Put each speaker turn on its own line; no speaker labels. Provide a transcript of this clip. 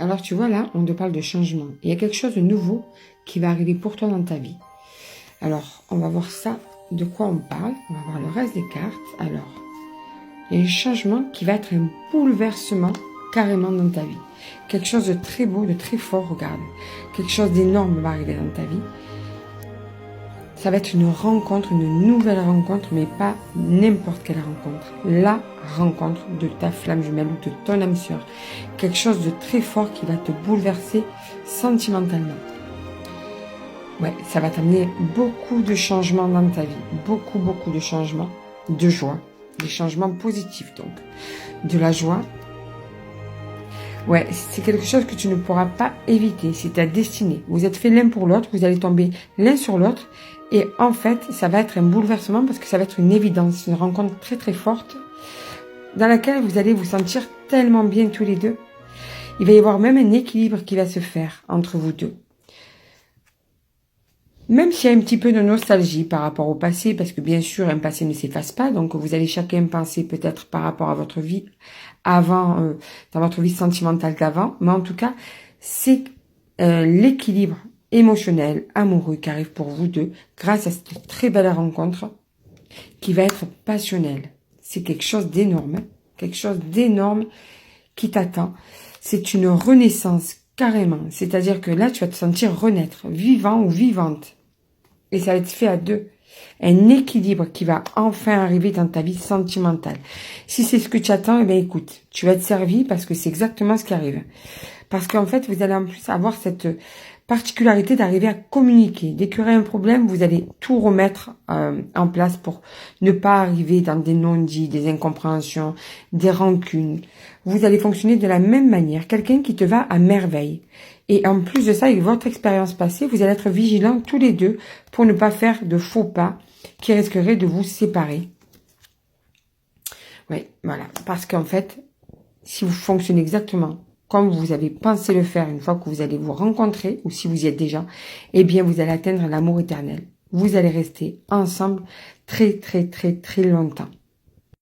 Alors tu vois là, on te parle de changement. Il y a quelque chose de nouveau qui va arriver pour toi dans ta vie. Alors, on va voir ça, de quoi on parle. On va voir le reste des cartes. Alors, il y a un changement qui va être un bouleversement carrément dans ta vie. Quelque chose de très beau, de très fort, regarde. Quelque chose d'énorme va arriver dans ta vie. Ça va être une rencontre, une nouvelle rencontre, mais pas n'importe quelle rencontre. La rencontre de ta flamme jumelle ou de ton âme sœur. Quelque chose de très fort qui va te bouleverser sentimentalement. Ouais, ça va t'amener beaucoup de changements dans ta vie. Beaucoup de changements, de joie. Des changements positifs donc. De la joie. Ouais, c'est quelque chose que tu ne pourras pas éviter. C'est ta destinée. Vous êtes fait l'un pour l'autre. Vous allez tomber l'un sur l'autre. Et en fait, ça va être un bouleversement parce que ça va être une évidence. Une rencontre très forte dans laquelle vous allez vous sentir tellement bien tous les deux. Il va y avoir même un équilibre qui va se faire entre vous deux. Même s'il y a un petit peu de nostalgie par rapport au passé, parce que bien sûr, un passé ne s'efface pas, donc vous allez chacun penser peut-être par rapport à votre vie avant, dans votre vie sentimentale d'avant, mais en tout cas, c'est l'équilibre émotionnel, amoureux qui arrive pour vous deux, grâce à cette très belle rencontre, qui va être passionnelle. C'est quelque chose d'énorme, quelque chose d'énorme qui t'attend. C'est une renaissance carrément, c'est-à-dire que là, tu vas te sentir renaître, vivant ou vivante. Et ça va être fait à deux. Un équilibre qui va enfin arriver dans ta vie sentimentale. Si c'est ce que tu attends, eh bien écoute, tu vas être servi parce que c'est exactement ce qui arrive. Parce qu'en fait, vous allez en plus avoir cette particularité d'arriver à communiquer. Dès qu'il y aura un problème, vous allez tout remettre en place pour ne pas arriver dans des non-dits, des incompréhensions, des rancunes. Vous allez fonctionner de la même manière. Quelqu'un qui te va à merveille. Et en plus de ça, avec votre expérience passée, vous allez être vigilants tous les deux pour ne pas faire de faux pas qui risqueraient de vous séparer. Oui, voilà. Parce qu'en fait, si vous fonctionnez exactement comme vous avez pensé le faire une fois que vous allez vous rencontrer, ou si vous y êtes déjà, eh bien, vous allez atteindre l'amour éternel. Vous allez rester ensemble très longtemps.